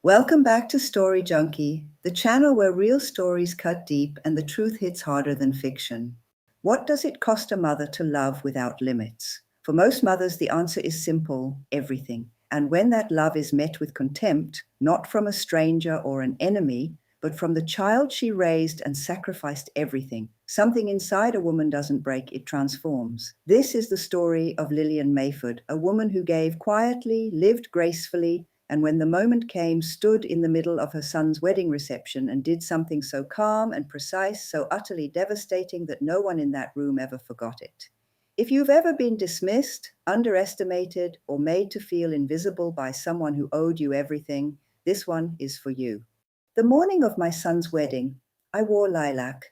Welcome back to Story Junkie, the channel where real stories cut deep and the truth hits harder than fiction. What does it cost a mother to love without limits? For most mothers, the answer is simple: everything. And when that love is met with contempt, not from a stranger or an enemy, but from the child she raised and sacrificed everything, something inside a woman doesn't break, it transforms. This is the story of Lillian Mayford, a woman who gave quietly, lived gracefully, and when the moment came, stood in the middle of her son's wedding reception and did something so calm and precise, so utterly devastating that no one in that room ever forgot it. If you've ever been dismissed, underestimated, or made to feel invisible by someone who owed you everything, this one is for you. The morning of my son's wedding, I wore lilac.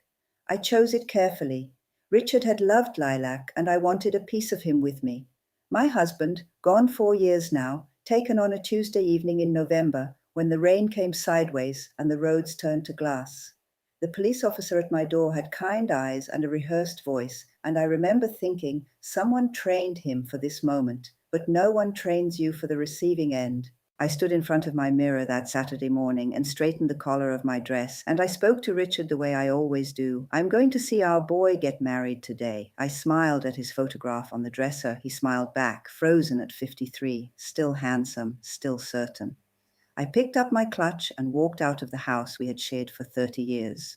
I chose it carefully. Richard had loved lilac, and I wanted a piece of him with me. My husband, gone 4 years now, taken on a Tuesday evening in November when the rain came sideways and the roads turned to glass. The police officer at my door had kind eyes and a rehearsed voice, and I remember thinking someone trained him for this moment, but no one trains you for the receiving end. I stood in front of my mirror that Saturday morning and straightened the collar of my dress, and I spoke to Richard the way I always do. "I'm going to see our boy get married today." I smiled at his photograph on the dresser. He smiled back, frozen at 53, still handsome, still certain. I picked up my clutch and walked out of the house we had shared for 30 years.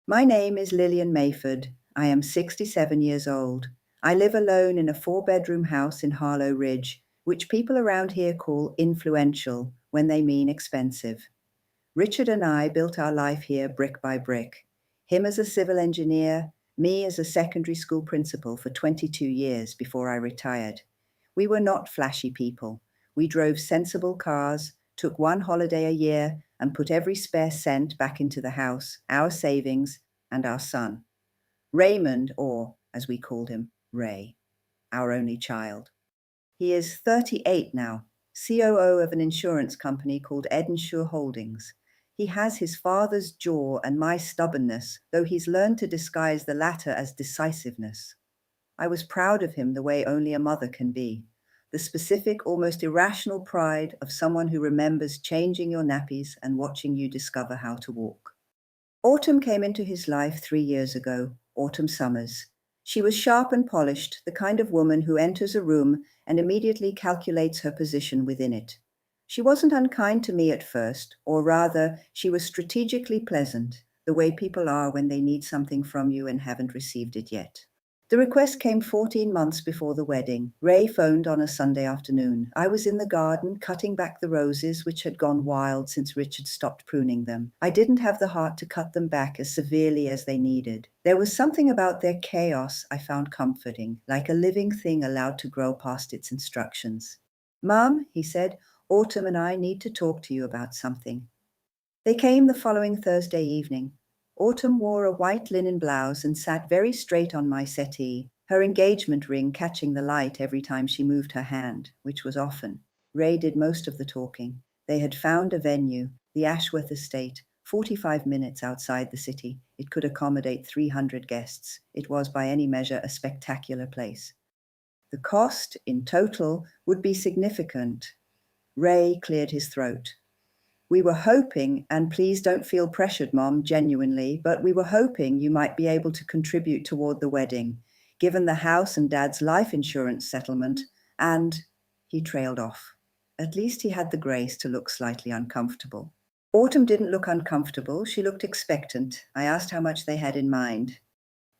My name is Lillian Mayford. I am 67 years old. I live alone in a 4-bedroom house in Harlow Ridge, which people around here call influential when they mean expensive. Richard and I built our life here brick by brick. Him as a civil engineer, me as a secondary school principal for 22 years before I retired. We were not flashy people. We drove sensible cars, took one holiday a year, and put every spare cent back into the house, our savings, and our son. Raymond, or as we called him, Ray, our only child. He is 38 now, COO of an insurance company called Edensure Holdings. He has his father's jaw and my stubbornness, though he's learned to disguise the latter as decisiveness. I was proud of him the way only a mother can be. The specific, almost irrational pride of someone who remembers changing your nappies and watching you discover how to walk. Autumn came into his life 3 years ago, Autumn Summers. She was sharp and polished, the kind of woman who enters a room and immediately calculates her position within it. She wasn't unkind to me at first, or rather, she was strategically pleasant, the way people are when they need something from you and haven't received it yet. The request came 14 months before the wedding. Ray phoned on a Sunday afternoon. I was in the garden, cutting back the roses, which had gone wild since Richard stopped pruning them. I didn't have the heart to cut them back as severely as they needed. There was something about their chaos I found comforting, like a living thing allowed to grow past its instructions. "Mom," he said, "Autumn and I need to talk to you about something." They came the following Thursday evening. Autumn wore a white linen blouse and sat very straight on my settee, her engagement ring catching the light every time she moved her hand, which was often. Ray did most of the talking. They had found a venue, the Ashworth Estate, 45 minutes outside the city. It could accommodate 300 guests. It was by any measure a spectacular place. The cost, in total, would be significant. Ray cleared his throat. "We were hoping, and please don't feel pressured, Mom, genuinely, but we were hoping you might be able to contribute toward the wedding, given the house and Dad's life insurance settlement, and..." He trailed off. At least he had the grace to look slightly uncomfortable. Autumn didn't look uncomfortable. She looked expectant. I asked how much they had in mind.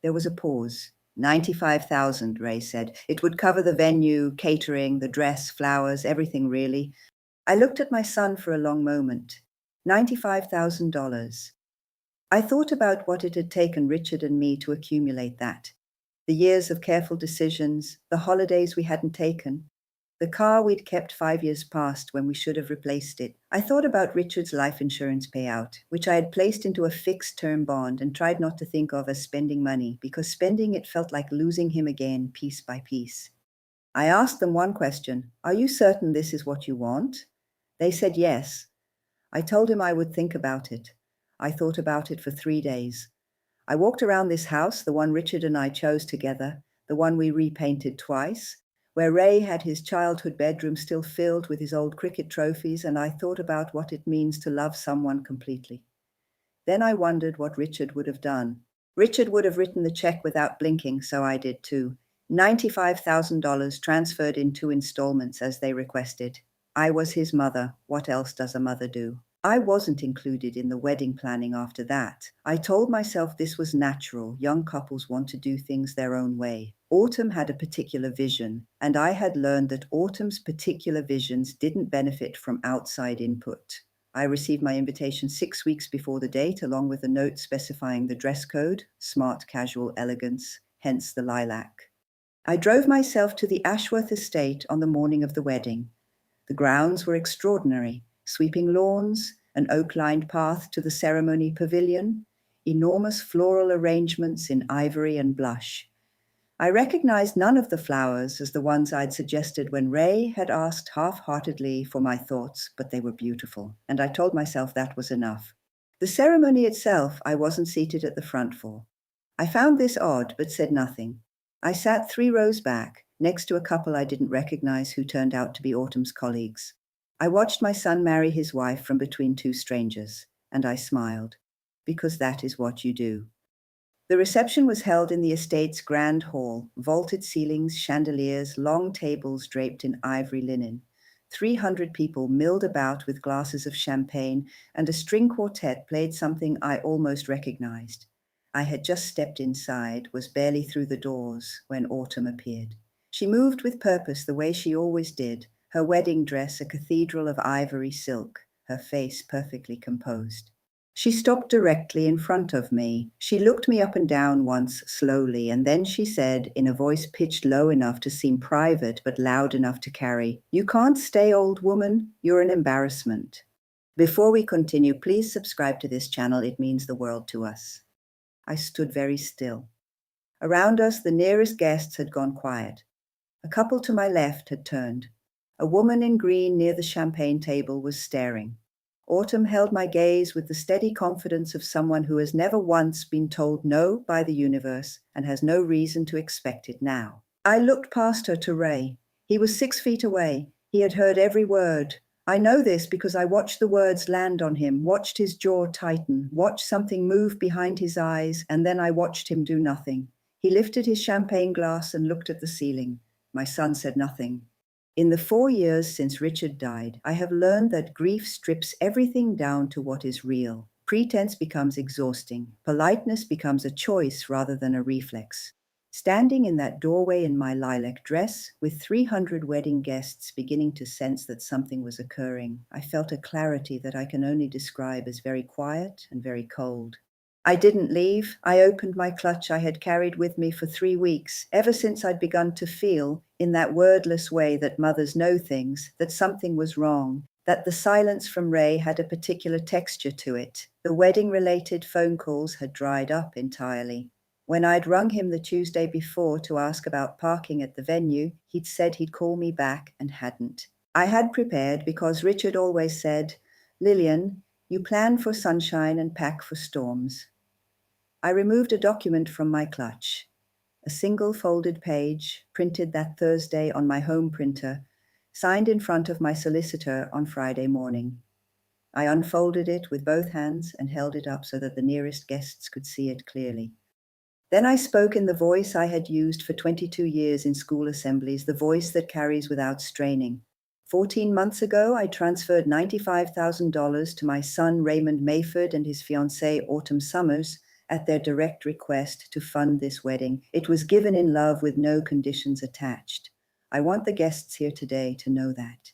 There was a pause. 95,000, Ray said. It would cover the venue, catering, the dress, flowers, everything really. I looked at my son for a long moment. $95,000. I thought about what it had taken Richard and me to accumulate that. The years of careful decisions, the holidays we hadn't taken, the car we'd kept 5 years past when we should have replaced it. I thought about Richard's life insurance payout, which I had placed into a fixed-term bond and tried not to think of as spending money, because spending it felt like losing him again, piece by piece. I asked them one question: "Are you certain this is what you want?" They said yes. I told him I would think about it. I thought about it for 3 days. I walked around this house, the one Richard and I chose together, the one we repainted twice. where Ray had his childhood bedroom still filled with his old cricket trophies, and I thought about what it means to love someone completely. Then I wondered what Richard would have done. Richard would have written the check without blinking, so I did too. $95,000 transferred in 2 installments as they requested. I was his mother. What else does a mother do? I wasn't included in the wedding planning after that. I told myself this was natural. Young couples want to do things their own way. Autumn had a particular vision, and I had learned that Autumn's particular visions didn't benefit from outside input. I received my invitation 6 weeks before the date, along with a note specifying the dress code, smart casual elegance, hence the lilac. I drove myself to the Ashworth estate on the morning of the wedding. The grounds were extraordinary: sweeping lawns, an oak-lined path to the ceremony pavilion, enormous floral arrangements in ivory and blush. I recognized none of the flowers as the ones I'd suggested when Ray had asked half-heartedly for my thoughts, but they were beautiful, and I told myself that was enough. The ceremony itself I wasn't seated at the front for. I found this odd, but said nothing. I sat 3 rows back, next to a couple I didn't recognize who turned out to be Autumn's colleagues. I watched my son marry his wife from between 2 strangers, and I smiled, because that is what you do. The reception was held in the estate's grand hall: vaulted ceilings, chandeliers, long tables draped in ivory linen. 300 people milled about with glasses of champagne, and a string quartet played something I almost recognized. I had just stepped inside, was barely through the doors, when Autumn appeared. She moved with purpose the way she always did, her wedding dress a cathedral of ivory silk, her face perfectly composed. She stopped directly in front of me. She looked me up and down once slowly, and then she said, in a voice pitched low enough to seem private but loud enough to carry, "You can't stay, old woman. You're an embarrassment." Before we continue, please subscribe to this channel. It means the world to us. I stood very still. Around us, the nearest guests had gone quiet. A couple to my left had turned. A woman in green near the champagne table was staring. Autumn held my gaze with the steady confidence of someone who has never once been told no by the universe and has no reason to expect it now. I looked past her to Ray. He was 6 feet away. He had heard every word. I know this because I watched the words land on him, watched his jaw tighten, watched something move behind his eyes, and then I watched him do nothing. He lifted his champagne glass and looked at the ceiling. My son said nothing. In the 4 years since Richard died, I have learned that grief strips everything down to what is real. Pretense becomes exhausting. Politeness becomes a choice rather than a reflex. Standing in that doorway in my lilac dress, with 300 wedding guests beginning to sense that something was occurring, I felt a clarity that I can only describe as very quiet and very cold. I didn't leave. I opened my clutch I had carried with me for 3 weeks, ever since I'd begun to feel, in that wordless way that mothers know things, that something was wrong, that the silence from Ray had a particular texture to it. The wedding-related phone calls had dried up entirely. When I'd rung him the Tuesday before to ask about parking at the venue, he'd said he'd call me back and hadn't. I had prepared because Richard always said, "Lillian, you plan for sunshine and pack for storms." I removed a document from my clutch, a single folded page, printed that Thursday on my home printer, signed in front of my solicitor on Friday morning. I unfolded it with both hands and held it up so that the nearest guests could see it clearly. Then I spoke in the voice I had used for 22 years in school assemblies, the voice that carries without straining. 14 months ago, I transferred $95,000 to my son Raymond Mayford and his fiancée Autumn Summers at their direct request to fund this wedding. It was given in love with no conditions attached. I want the guests here today to know that.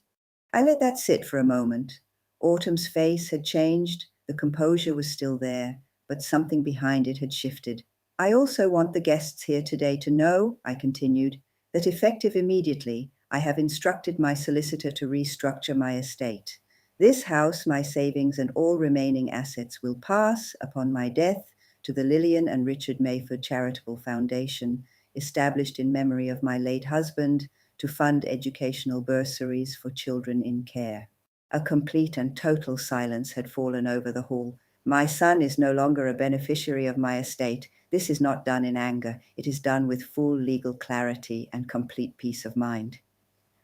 I let that sit for a moment. Autumn's face had changed. The composure was still there, but something behind it had shifted. I also want the guests here today to know, I continued, that effective immediately, I have instructed my solicitor to restructure my estate. This house, my savings, and all remaining assets will pass, upon my death, to the Lillian and Richard Mayford Charitable Foundation, established in memory of my late husband, to fund educational bursaries for children in care. A complete and total silence had fallen over the hall. My son is no longer a beneficiary of my estate. This is not done in anger. It is done with full legal clarity and complete peace of mind.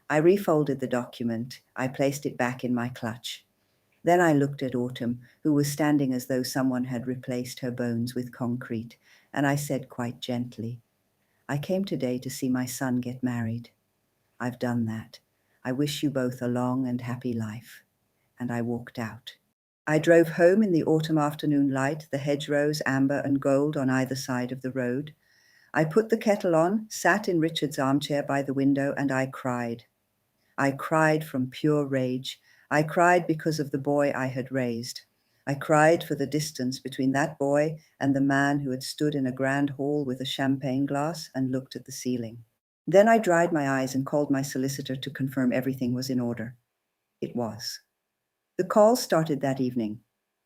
I refolded the document. I placed it back in my clutch. Then I looked at Autumn, who was standing as though someone had replaced her bones with concrete, and I said quite gently, "I came today to see my son get married. I've done that. I wish you both a long and happy life." And I walked out. I drove home in the autumn afternoon light, the hedgerows amber and gold on either side of the road. I put the kettle on, sat in Richard's armchair by the window, and I cried. I cried from pure rage. I cried because of the boy I had raised. I cried for the distance between that boy and the man who had stood in a grand hall with a champagne glass and looked at the ceiling. Then I dried my eyes and called my solicitor to confirm everything was in order. It was. The calls started that evening.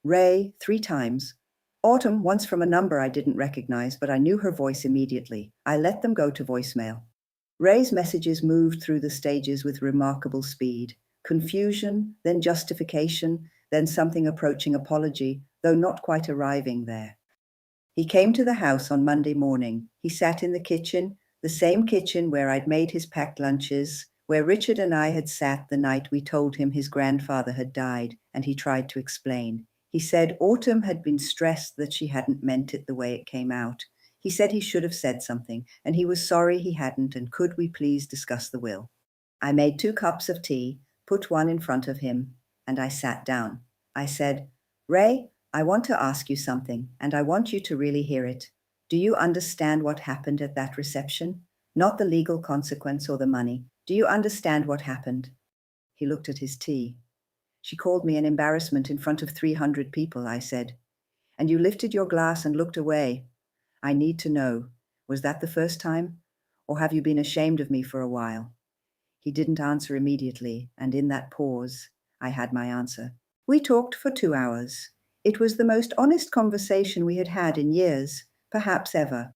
Ray, 3 times. Autumn, once from a number I didn't recognize, but I knew her voice immediately. I let them go to voicemail. Ray's messages moved through the stages with remarkable speed. Confusion, then justification, then something approaching apology, though not quite arriving there. He came to the house on Monday morning. He sat in the kitchen, the same kitchen where I'd made his packed lunches, where Richard and I had sat the night we told him his grandfather had died, and he tried to explain. He said Autumn had been stressed that she hadn't meant it the way it came out. He said he should have said something, and he was sorry he hadn't, and could we please discuss the will? I made 2 cups of tea, put one in front of him, and I sat down. I said, "Ray, I want to ask you something, and I want you to really hear it. Do you understand what happened at that reception? Not the legal consequence or the money. Do you understand what happened?" He looked at his tea. "She called me an embarrassment in front of 300 people," I said. "And you lifted your glass and looked away. I need to know, was that the first time? Or have you been ashamed of me for a while?" He didn't answer immediately, and in that pause, I had my answer. We talked for 2 hours. It was the most honest conversation we had had in years, perhaps ever.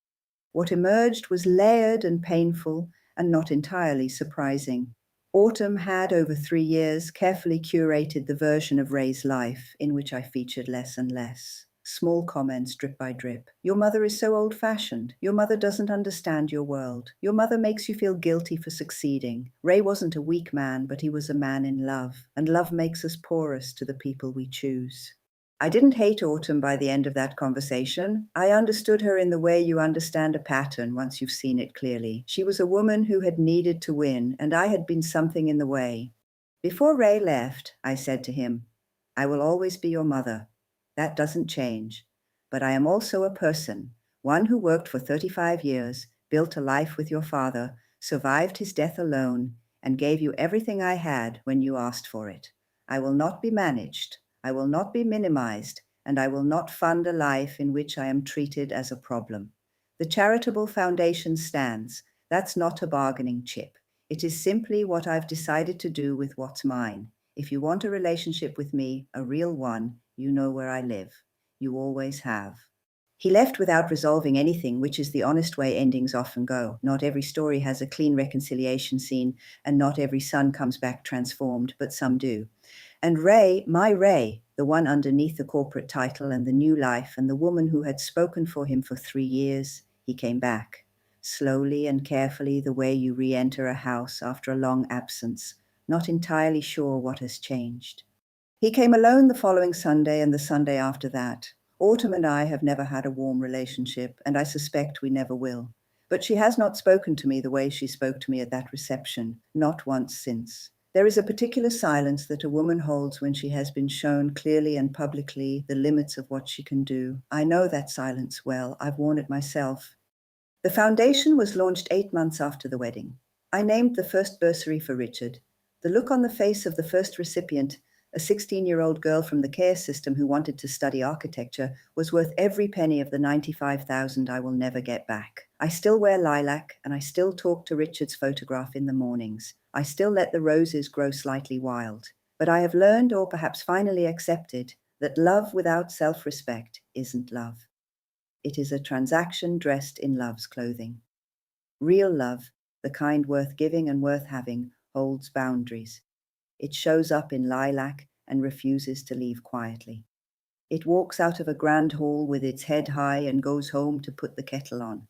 What emerged was layered and painful, and not entirely surprising. Autumn had, over 3 years, carefully curated the version of Ray's life in which I featured less and less. Small comments, drip by drip. "Your mother is so old-fashioned. Your mother doesn't understand your world. Your mother makes you feel guilty for succeeding. Ray wasn't a weak man, but he was a man in love, and love makes us porous to the people we choose." I didn't hate Autumn by the end of that conversation. I understood her in the way you understand a pattern once you've seen it clearly. She was a woman who had needed to win, and I had been something in the way. Before Ray left, I said to him, "I will always be your mother. That doesn't change. But I am also a person, one who worked for 35 years, built a life with your father, survived his death alone, and gave you everything I had when you asked for it. I will not be managed. I will not be minimized, and I will not fund a life in which I am treated as a problem. The charitable foundation stands. That's not a bargaining chip. It is simply what I've decided to do with what's mine. If you want a relationship with me, a real one, you know where I live. You always have." He left without resolving anything, which is the honest way endings often go. Not every story has a clean reconciliation scene, and not every son comes back transformed, but some do. And Ray, my Ray, the one underneath the corporate title and the new life, and the woman who had spoken for him for 3 years, he came back. Slowly and carefully, the way you re-enter a house after a long absence, not entirely sure what has changed. He came alone the following Sunday and the Sunday after that. Autumn and I have never had a warm relationship, and I suspect we never will. But she has not spoken to me the way she spoke to me at that reception, not once since. There is a particular silence that a woman holds when she has been shown clearly and publicly the limits of what she can do. I know that silence well. I've worn it myself. The foundation was launched 8 months after the wedding. I named the first bursary for Richard. The look on the face of the first recipient, a 16-year-old girl from the care system who wanted to study architecture, was worth every penny of the $95,000 I will never get back. I still wear lilac, and I still talk to Richard's photograph in the mornings. I still let the roses grow slightly wild. But I have learned, or perhaps finally accepted, that love without self-respect isn't love. It is a transaction dressed in love's clothing. Real love, the kind worth giving and worth having, holds boundaries. It shows up in lilac and refuses to leave quietly. It walks out of a grand hall with its head high and goes home to put the kettle on.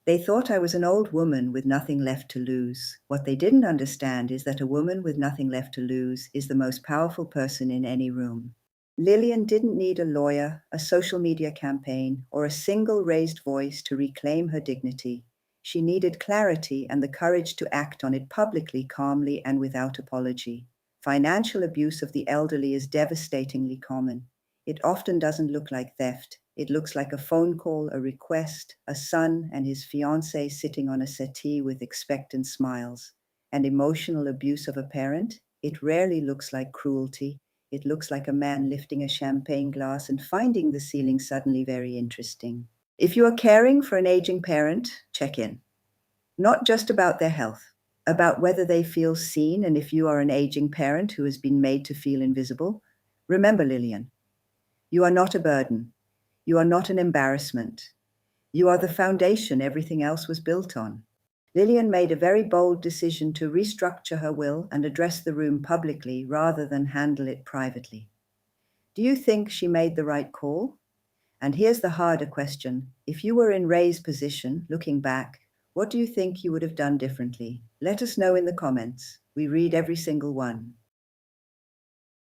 They thought I was an old woman with nothing left to lose. What they didn't understand is that a woman with nothing left to lose is the most powerful person in any room. Lillian didn't need a lawyer, a social media campaign, or a single raised voice to reclaim her dignity. She needed clarity and the courage to act on it publicly, calmly, and without apology. Financial abuse of the elderly is devastatingly common. It often doesn't look like theft. It looks like a phone call, a request, a son and his fiancée sitting on a settee with expectant smiles. And emotional abuse of a parent? It rarely looks like cruelty. It looks like a man lifting a champagne glass and finding the ceiling suddenly very interesting. If you are caring for an aging parent, check in. Not just about their health, about whether they feel seen, and if you are an aging parent who has been made to feel invisible, remember, Lillian, you are not a burden. You are not an embarrassment. You are the foundation everything else was built on. Lillian made a very bold decision to restructure her will and address the room publicly rather than handle it privately. Do you think she made the right call? And here's the harder question. If you were in Ray's position, looking back, what do you think you would have done differently? Let us know in the comments. We read every single one.